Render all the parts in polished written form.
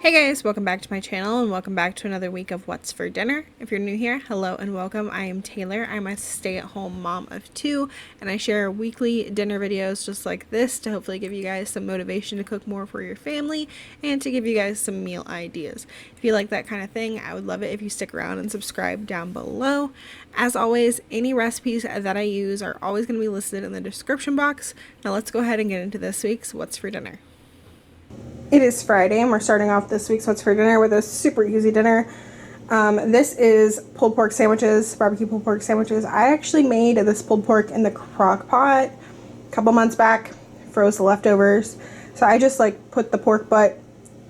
Hey guys, welcome back to my channel and welcome back to another week of What's for Dinner. If you're new here, hello and welcome. I am Taylor. I'm a stay-at-home mom of two and I share weekly dinner videos just like this to hopefully give you guys some motivation to cook more for your family and to give you guys some meal ideas. If you like that kind of thing, I would love it if you stick around and subscribe down below. As always, any recipes that I use are always going to be listed in the description box. Now let's go ahead and get into this week's What's for Dinner. It is Friday and we're starting off this week's What's for Dinner with a super easy dinner. This is pulled pork sandwiches, barbecue pulled pork sandwiches. I actually made this pulled pork in the crock pot a couple months back, froze the leftovers. So I just put the pork butt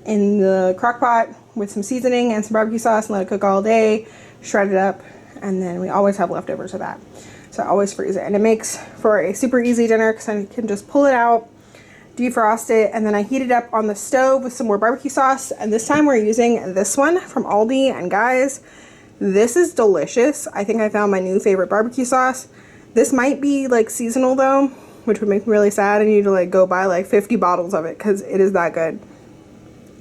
in the crock pot with some seasoning and some barbecue sauce and let it cook all day, shred it up, and then we always have leftovers of that. So I always freeze it, and it makes for a super easy dinner because I can just pull it out, defrost it, and then I heat it up on the stove with some more barbecue sauce. And this time we're using this one from Aldi, and guys, this is delicious. I think I found my new favorite barbecue sauce. This might be seasonal though, which would make me really sad. I need to go buy 50 bottles of it because it is that good,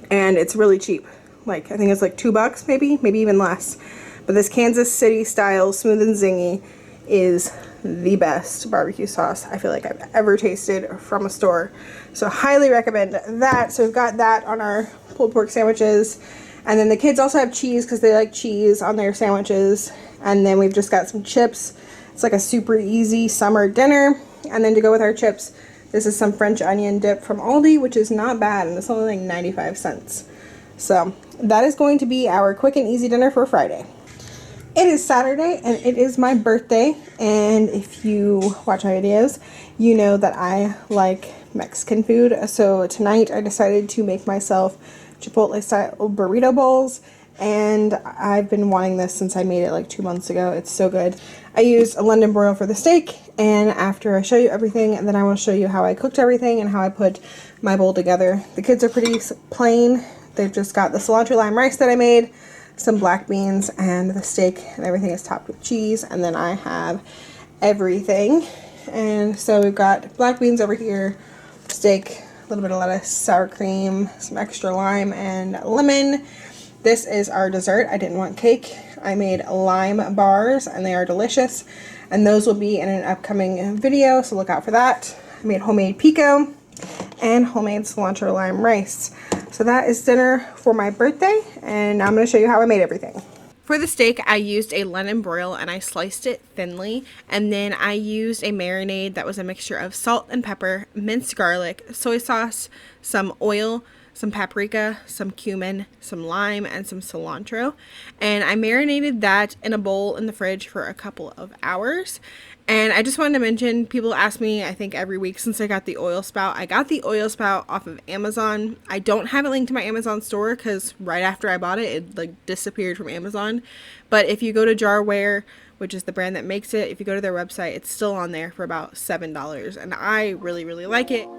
and it's really cheap. I think it's $2 maybe even less. But this Kansas City style smooth and zingy is the best barbecue sauce I feel like I've ever tasted from a store. So highly recommend that. So we've got that on our pulled pork sandwiches. And then the kids also have cheese because they like cheese on their sandwiches. And then we've just got some chips. It's a super easy summer dinner. And then to go with our chips, this is some French onion dip from Aldi, which is not bad, and it's only 95 cents. So that is going to be our quick and easy dinner for Friday. It is Saturday and it is my birthday, and if you watch my videos, you know that I like Mexican food. So tonight I decided to make myself Chipotle style burrito bowls, and I've been wanting this since I made it 2 months ago. It's so good. I used a London broil for the steak, and after I show you everything, then I will show you how I cooked everything and how I put my bowl together. The kids are pretty plain. They've just got the cilantro lime rice that I made, some black beans, and the steak, and everything is topped with cheese. And then I have everything, and so we've got black beans over here, steak, a little bit of lettuce, sour cream, some extra lime, and lemon. This is our dessert. I didn't want cake. I made lime bars, and they are delicious, and those will be in an upcoming video, so look out for that. I made homemade pico and homemade cilantro lime rice. So that is dinner for my birthday, and I'm going to show you how I made everything. For the steak, I used a London broil and I sliced it thinly, and then I used a marinade that was a mixture of salt and pepper, minced garlic, soy sauce, some oil, some paprika, some cumin, some lime, and some cilantro. And I marinated that in a bowl in the fridge for a couple of hours. And I just wanted to mention, people ask me, I think every week since I got the oil spout. I got the oil spout off of Amazon. I don't have it linked to my Amazon store because right after I bought it, it disappeared from Amazon. But if you go to Jarware, which is the brand that makes it, if you go to their website, it's still on there for about $7. And I really, really like it.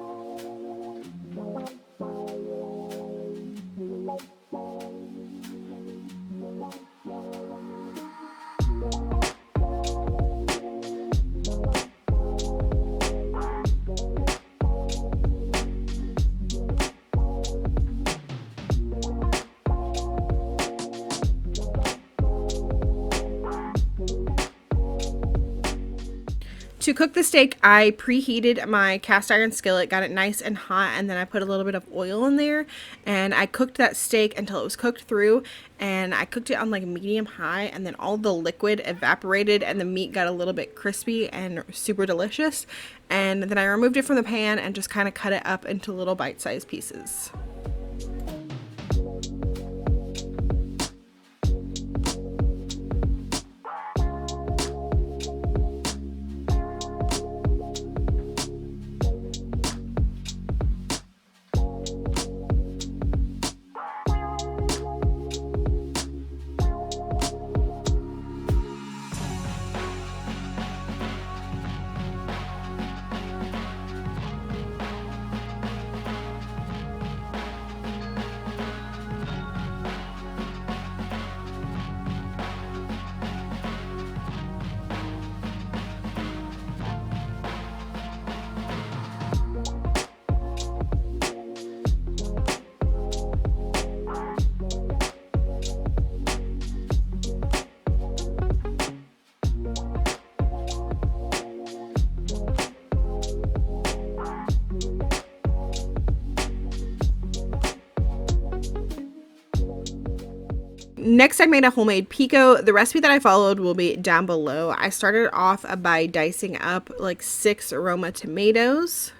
To cook the steak, I preheated my cast iron skillet, got it nice and hot, and then I put a little bit of oil in there, and I cooked that steak until it was cooked through, and I cooked it on medium high, and then all the liquid evaporated and the meat got a little bit crispy and super delicious. And then I removed it from the pan and just kind of cut it up into little bite-sized pieces. Next, I made a homemade pico. The recipe that I followed will be down below. I started off by dicing up like 6 Roma tomatoes.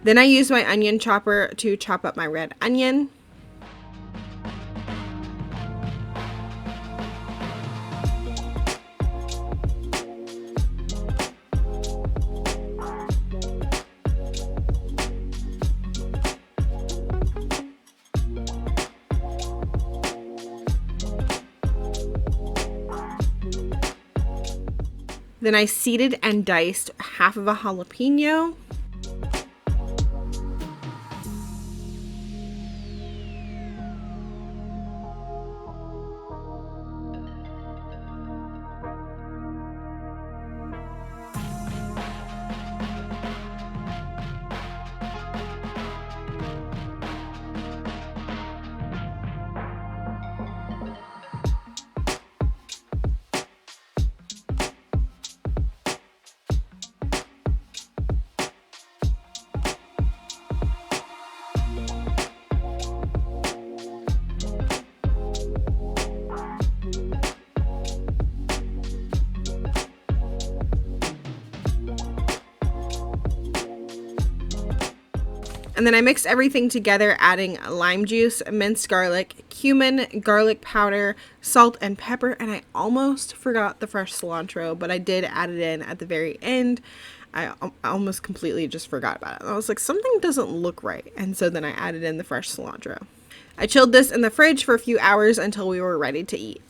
Then I used my onion chopper to chop up my red onion. Then I seeded and diced half of a jalapeno. And then I mixed everything together, adding lime juice, minced garlic, cumin, garlic powder, salt, and pepper. And I almost forgot the fresh cilantro, but I did add it in at the very end. I almost completely just forgot about it. I was like, something doesn't look right. And so then I added in the fresh cilantro. I chilled this in the fridge for a few hours until we were ready to eat.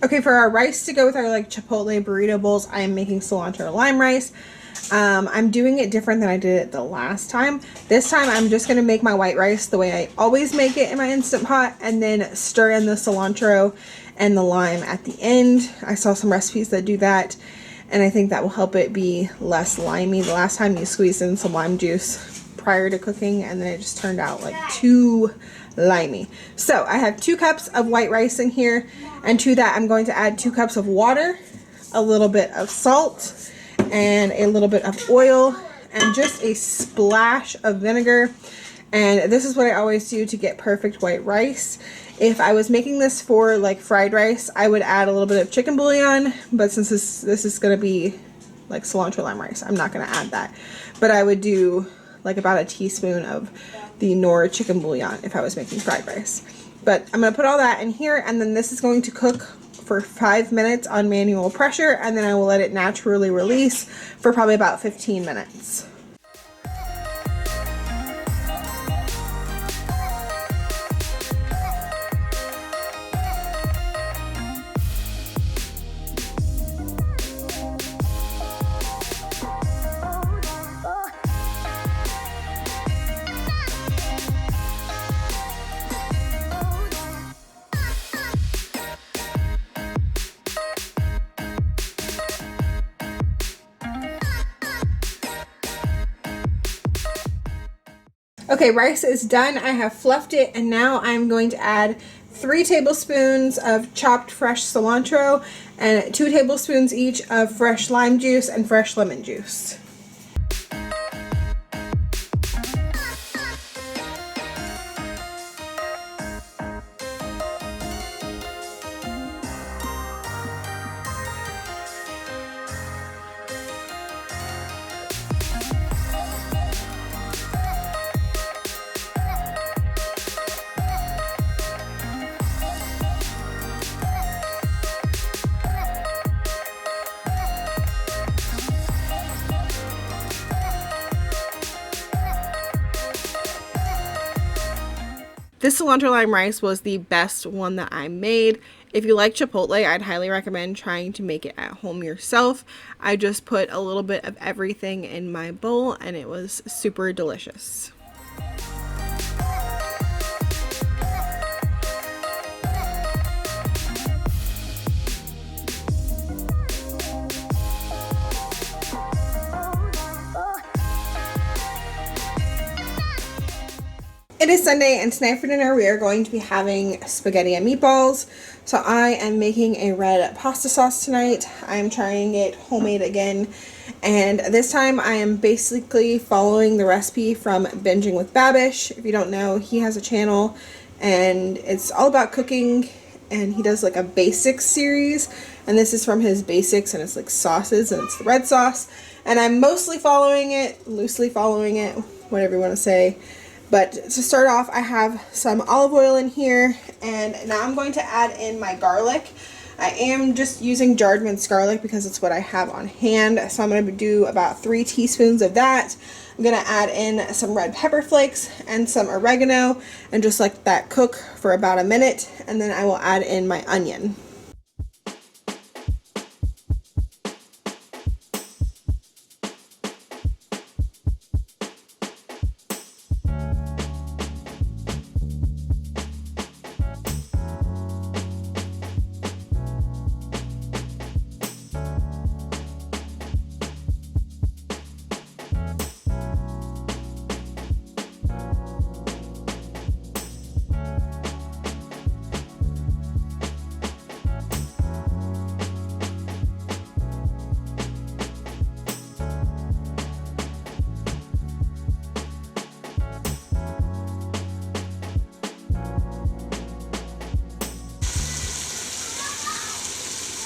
Okay, for our rice to go with our like chipotle burrito bowls, I am making cilantro lime rice. I'm doing it different than I did it the last time. This time I'm just going to make my white rice the way I always make it in my Instant Pot, and then stir in the cilantro and the lime at the end. I saw some recipes that do that, and I think that will help it be less limey. The last time you squeezed in some lime juice prior to cooking, and then it just turned out like too limey. So I have 2 cups of white rice in here, and to that I'm going to add 2 cups of water, a little bit of salt, and a little bit of oil, and just a splash of vinegar. And this is what I always do to get perfect white rice. If I was making this for like fried rice, I would add a little bit of chicken bouillon, but since this is going to be like cilantro lime rice, I'm not going to add that. But I would do like about a teaspoon of the Knorr chicken bouillon if I was making fried rice. But I'm going to put all that in here, and then this is going to cook for 5 minutes on manual pressure, and then I will let it naturally release for probably about 15 minutes. Okay, rice is done. I have fluffed it, and now I'm going to add 3 tablespoons of chopped fresh cilantro and 2 tablespoons each of fresh lime juice and fresh lemon juice. This cilantro lime rice was the best one that I made. If you like Chipotle, I'd highly recommend trying to make it at home yourself. I just put a little bit of everything in my bowl and it was super delicious. It is Sunday, and tonight for dinner we are going to be having spaghetti and meatballs. So I am making a red pasta sauce tonight. I'm trying it homemade again, and this time I am basically following the recipe from Binging with Babish. If you don't know, he has a channel and it's all about cooking, and he does like a basics series, and this is from his basics, and it's like sauces, and it's the red sauce, and I'm mostly following it, loosely following it, whatever you want to say. But to start off, I have some olive oil in here, and now I'm going to add in my garlic. I am just using jarred minced garlic because it's what I have on hand, so I'm going to do about 3 teaspoons of that. I'm going to add in some red pepper flakes and some oregano, and just let that cook for about a minute, and then I will add in my onion.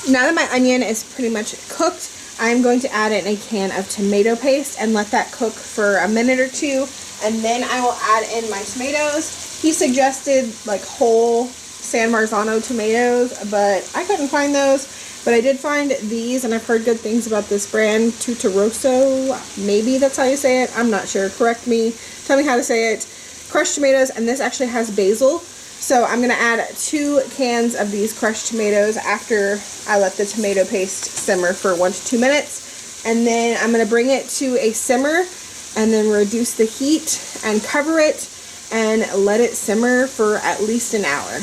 Now that my onion is pretty much cooked, I'm going to add in a can of tomato paste and let that cook for a minute or two, and then I will add in my tomatoes. He suggested like whole San Marzano tomatoes, but I couldn't find those. But I did find these, and I've heard good things about this brand, Tutoroso. Maybe that's how you say it. I'm not sure. Correct me. Tell me how to say it. Crushed tomatoes, and this actually has basil. So I'm going to add 2 cans of these crushed tomatoes after I let the tomato paste simmer for 1 to 2 minutes. And then I'm going to bring it to a simmer and then reduce the heat and cover it and let it simmer for at least an hour.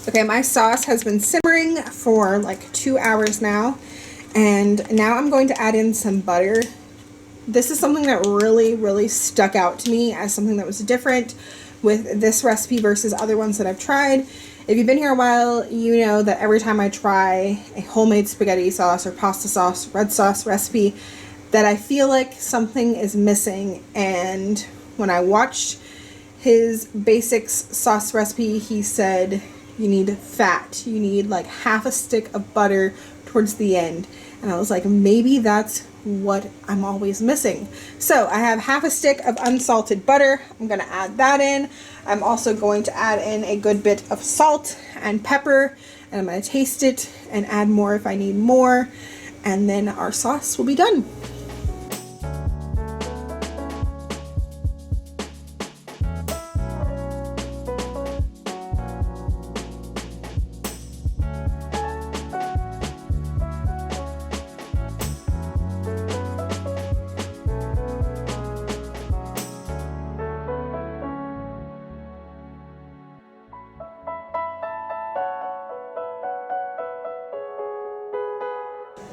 Okay, my sauce has been simmering for like 2 hours now, and now I'm going to add in some butter. this is something that really stuck out to me as something that was different with this recipe versus other ones that I've tried. If you've been here a while, you know that every time I try a homemade spaghetti sauce or pasta sauce, red sauce recipe, that I feel like something is missing. And when I watched his basics sauce recipe, he said you need fat. You need like half a stick of butter towards the end. And I was like, maybe that's what I'm always missing. So I have half a stick of unsalted butter. I'm going to add that in. I'm also going to add in a good bit of salt and pepper, and I'm going to taste it and add more if I need more, and then our sauce will be done.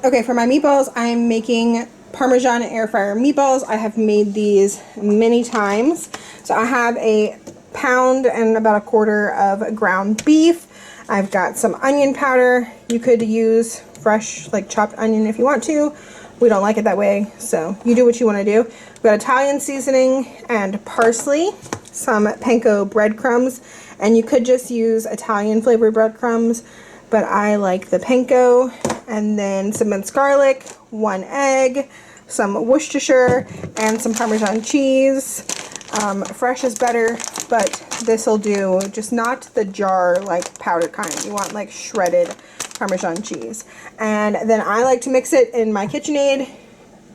Okay, for my meatballs, I'm making Parmesan air fryer meatballs. I have made these many times. So I have a pound and about a quarter of ground beef. I've got some onion powder. You could use fresh, like chopped onion if you want to. We don't like it that way, so you do what you want to do. We've got Italian seasoning and parsley, some panko breadcrumbs, and you could just use Italian flavored breadcrumbs, but I like the panko. And then some minced garlic, 1 egg, some Worcestershire, and some Parmesan cheese. Fresh is better, but this will do, just not the jar like powdered kind. You want like shredded Parmesan cheese. And then I like to mix it in my KitchenAid.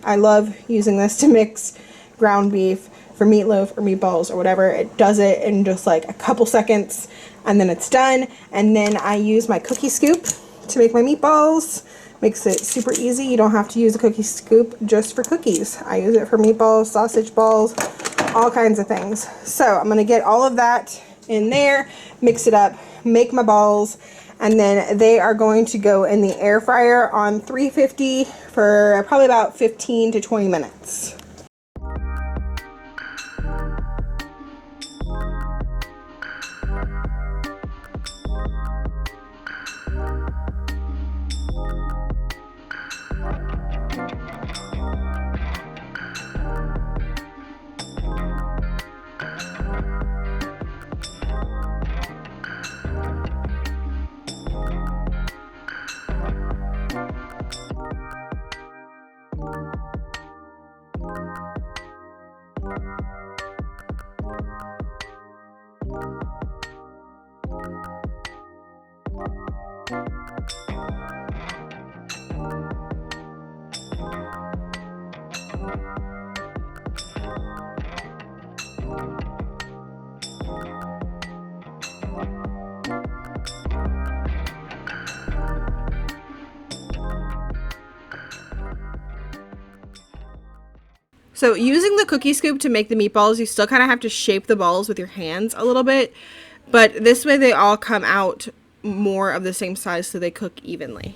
I love using this to mix ground beef for meatloaf or meatballs or whatever. It does it in just like a couple seconds and then it's done. And then I use my cookie scoop to make my meatballs. Makes it super easy. You don't have to use a cookie scoop just for cookies. I use it for meatballs, sausage balls, all kinds of things. So I'm going to get all of that in there, mix it up, make my balls, and then they are going to go in the air fryer on 350 for probably about 15 to 20 minutes. So using the cookie scoop to make the meatballs, you still kind of have to shape the balls with your hands a little bit, but this way they all come out more of the same size so they cook evenly.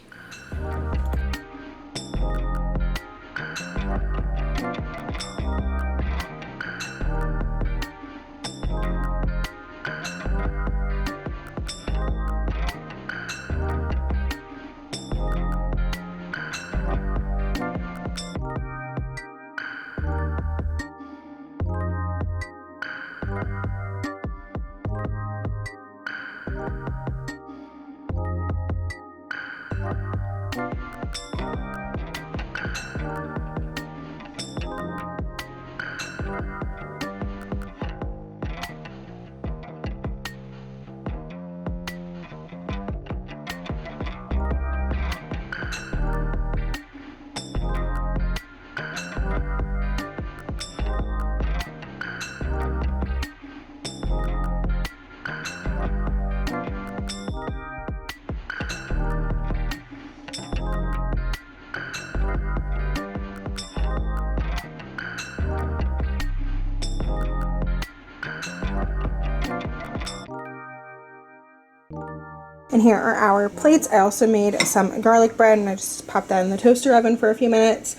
And here are our plates. I also made some garlic bread and I just popped that in the toaster oven for a few minutes.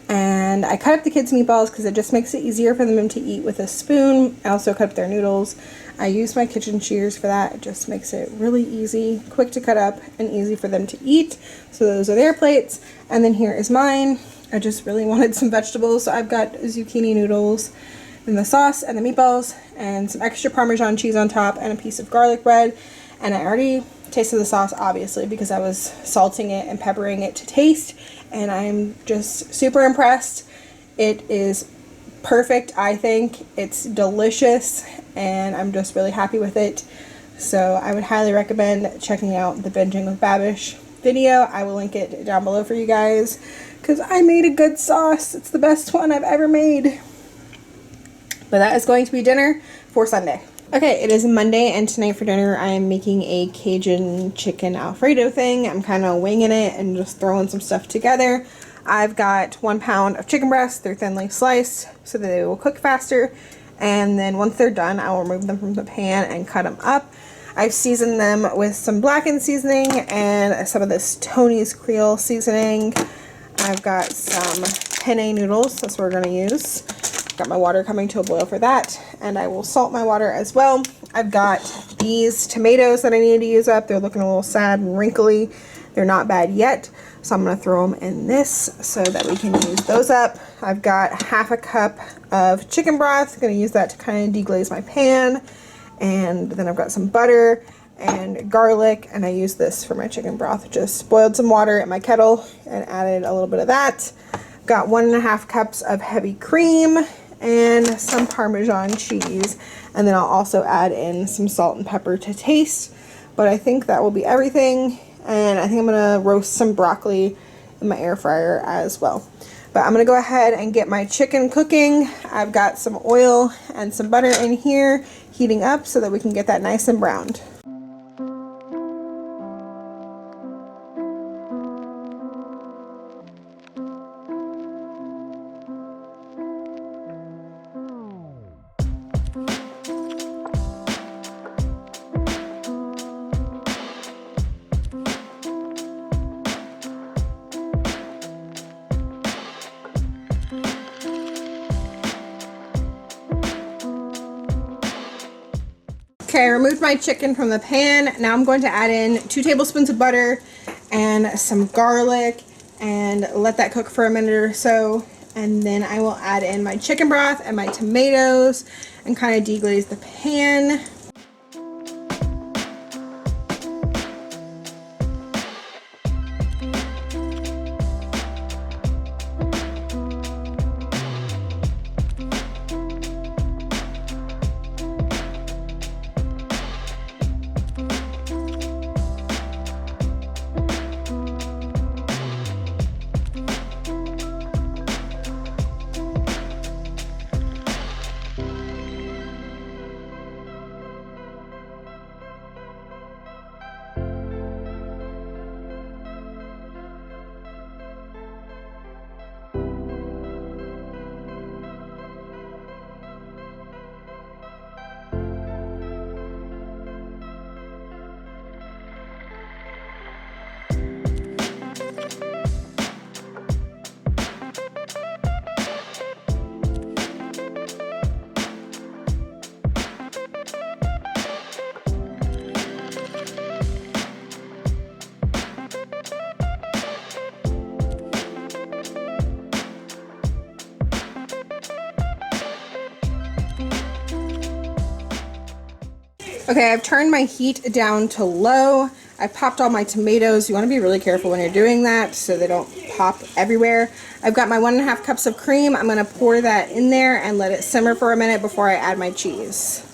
And I cut up the kids' meatballs because it just makes it easier for them to eat with a spoon. I also cut up their noodles. I use my kitchen shears for that. It just makes it really easy, quick to cut up, and easy for them to eat. So those are their plates. And then here is mine. I just really wanted some vegetables, so I've got zucchini noodles, and the sauce, and the meatballs, and some extra Parmesan cheese on top, and a piece of garlic bread. And I already tasted the sauce, obviously, because I was salting it and peppering it to taste, and I'm just super impressed. It is perfect, I think. It's delicious, and I'm just really happy with it. So I would highly recommend checking out the Binging with Babish video. I will link it down below for you guys, because I made a good sauce. It's the best one I've ever made. But that is going to be dinner for Sunday. Okay, it is Monday, and tonight for dinner I am making a Cajun chicken Alfredo thing. I'm kind of winging it and just throwing some stuff together. I've got 1 pound of chicken breasts. They're thinly sliced so that they will cook faster. And then once they're done, I will remove them from the pan and cut them up. I've seasoned them with some blackened seasoning and some of this Tony's Creole seasoning. I've got some penne noodles. That's what we're going to use. Got my water coming to a boil for that, and I will salt my water as well. I've got these tomatoes that I need to use up. They're looking a little sad and wrinkly. They're not bad yet, so I'm going to throw them in this so that we can use those up. I've got 1/2 cup of chicken broth. I'm going to use that to kind of deglaze my pan. And then I've got some butter and garlic, and I use this for my chicken broth. Just boiled some water in my kettle and added a little bit of that. Got 1.5 cups of heavy cream and some Parmesan cheese, and then I'll also add in some salt and pepper to taste. But I think that will be everything, and I think I'm gonna roast some broccoli in my air fryer as well. But I'm gonna go ahead and get my chicken cooking. I've got some oil and some butter in here heating up so that we can get that nice and browned. Okay, I removed my chicken from the pan. Now I'm going to add in 2 tablespoons of butter and some garlic and let that cook for a minute or so. And then I will add in my chicken broth and my tomatoes and kind of deglaze the pan. Okay, I've turned my heat down to low. I popped all my tomatoes. You want to be really careful when you're doing that so they don't pop everywhere. I've got my 1.5 cups of cream. I'm going to pour that in there and let it simmer for a minute before I add my cheese.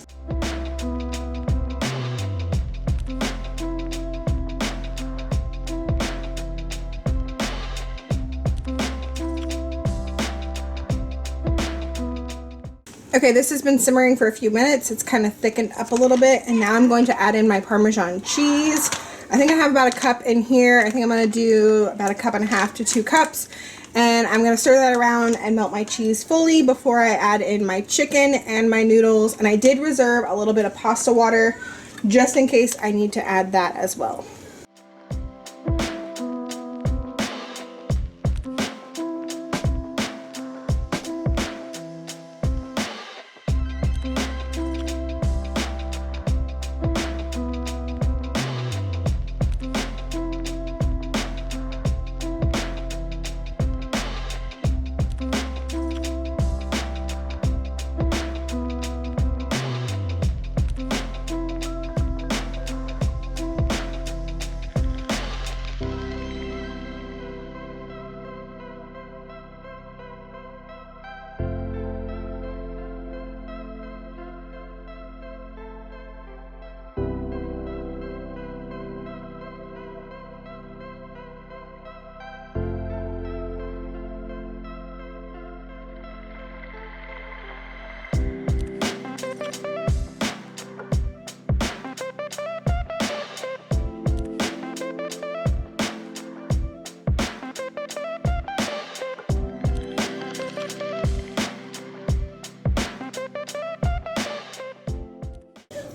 Okay, this has been simmering for a few minutes. It's kind of thickened up a little bit, and now I'm going to add in my Parmesan cheese. I think I have about 1 cup in here. I think I'm going to do about 1.5 cups to 2 cups, and I'm going to stir that around and melt my cheese fully before I add in my chicken and my noodles. And I did reserve a little bit of pasta water just in case I need to add that as well.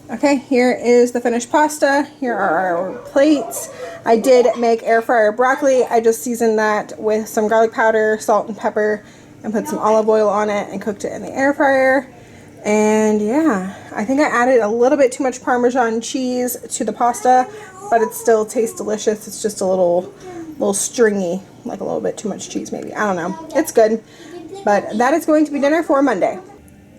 Okay, here is the finished pasta. Here are our plates. I did make air fryer broccoli. I just seasoned that with some garlic powder, salt, and pepper, and put some olive oil on it and cooked it in the air fryer. And yeah, I think I added a little bit too much Parmesan cheese to the pasta, but it still tastes delicious. It's just a little stringy, like a little bit too much cheese maybe. I don't know. It's good. But that is going to be dinner for Monday.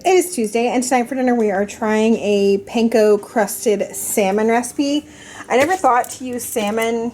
It is Tuesday, and tonight for dinner we are trying a Panko crusted salmon recipe. I never thought to use salmon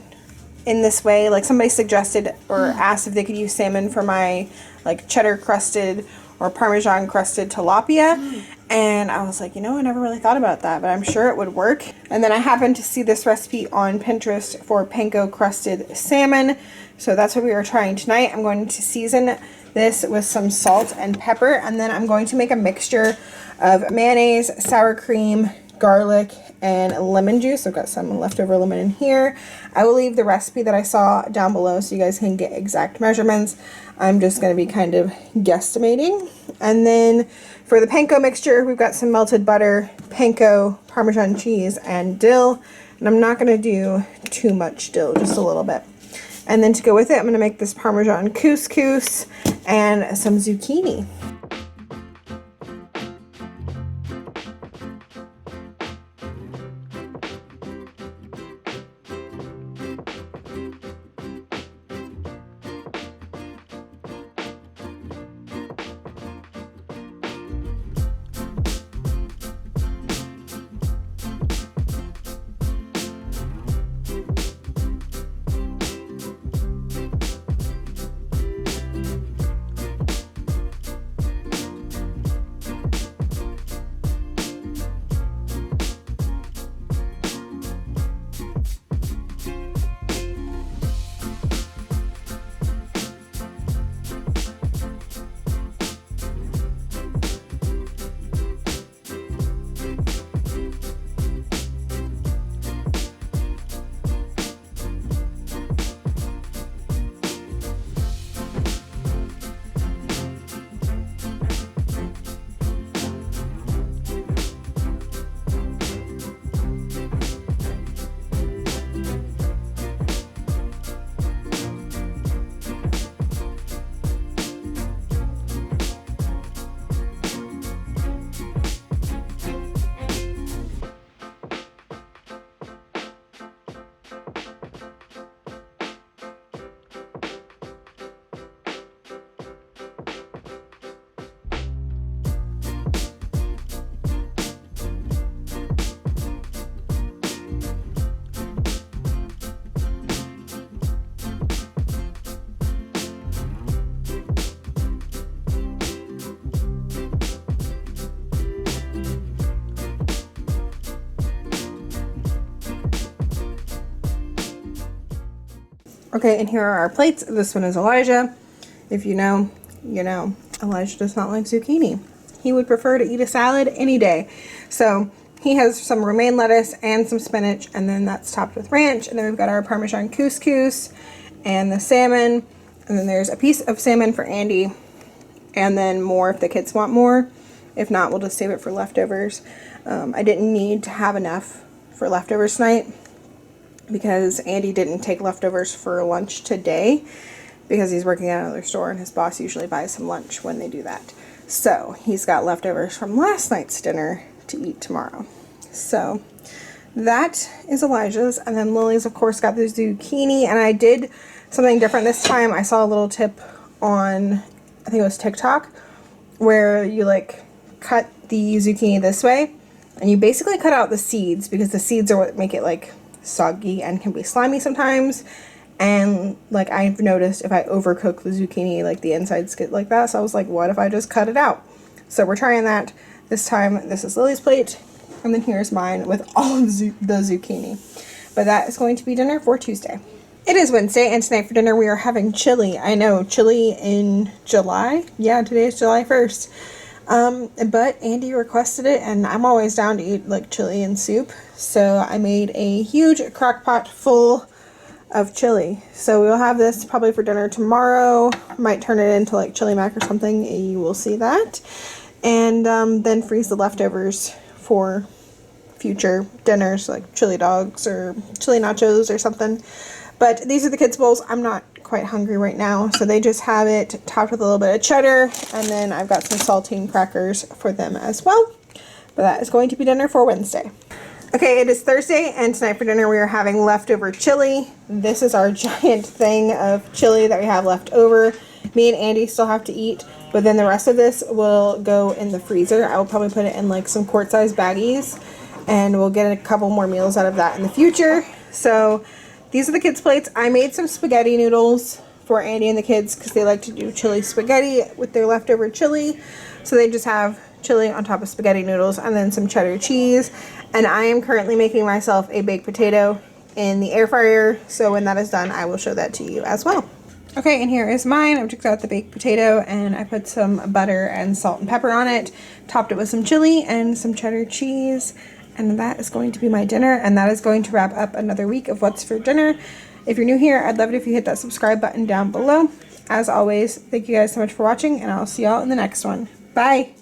in this way. Like, somebody suggested or asked if they could use salmon for my like cheddar crusted or Parmesan crusted tilapia. And I was like, you know, I never really thought about that, but I'm sure it would work. And then I happened to see this recipe on Pinterest for Panko crusted salmon. So that's what we are trying tonight. I'm going to season this with some salt and pepper, and then I'm going to make a mixture of mayonnaise, sour cream, garlic, and lemon juice. I've got some leftover lemon in here. I will leave the recipe that I saw down below so you guys can get exact measurements. I'm just going to be kind of guesstimating. And then for the panko mixture, we've got some melted butter, panko, Parmesan cheese, and dill. And I'm not going to do too much dill, just a little bit. And then to go with it, I'm going to make this Parmesan couscous and some zucchini. Okay, and here are our plates. This one is Elijah. If you know, you know. Elijah does not like zucchini. He would prefer to eat a salad any day. So he has some romaine lettuce and some spinach, and then that's topped with ranch. And then we've got our Parmesan couscous and the salmon. And then there's a piece of salmon for Andy, and then more if the kids want more. If not, we'll just save it for leftovers. I didn't need to have enough for leftovers tonight, because Andy didn't take leftovers for lunch today because he's working at another store and his boss usually buys him lunch when they do that. So he's got leftovers from last night's dinner to eat tomorrow. So that is Elijah's. And then Lily's, of course, got the zucchini. And I did something different this time. I saw a little tip on, I think it was TikTok, where you like cut the zucchini this way and you basically cut out the seeds, because the seeds are what make it like soggy and can be slimy sometimes. And like, I've noticed if I overcook the zucchini, like the insides get like that. So I was like, what if I just cut it out? So we're trying that this time. This is Lily's plate, and then here's mine with all of the zucchini. But that is going to be dinner for Tuesday. It is Wednesday, and tonight for dinner we are having chili. I know, chili in July. Yeah, today is July 1st. But Andy requested it, and I'm always down to eat like chili and soup. So I made a huge crock pot full of chili. So we'll have this probably for dinner tomorrow. Might turn it into like chili mac or something. You will see that. And then freeze the leftovers for future dinners, like chili dogs or chili nachos or something. But these are the kids' bowls. I'm not quite hungry right now, so they just have it topped with a little bit of cheddar, and then I've got some saltine crackers for them as well. But that is going to be dinner for Wednesday. Okay, it is Thursday, and tonight for dinner we are having leftover chili. This is our giant thing of chili that we have left over. Me and Andy still have to eat, but then the rest of this will go in the freezer. I will probably put it in like some quart-sized baggies, and we'll get a couple more meals out of that in the future. So these are the kids' plates. I made some spaghetti noodles for Andy and the kids because they like to do chili spaghetti with their leftover chili. So they just have chili on top of spaghetti noodles and then some cheddar cheese. And I am currently making myself a baked potato in the air fryer. So when that is done, I will show that to you as well. Okay, and here is mine. I've just got the baked potato and I put some butter and salt and pepper on it. Topped it with some chili and some cheddar cheese. And that is going to be my dinner, and that is going to wrap up another week of What's for Dinner. If you're new here, I'd love it if you hit that subscribe button down below. As always, thank you guys so much for watching, and I'll see y'all in the next one. Bye!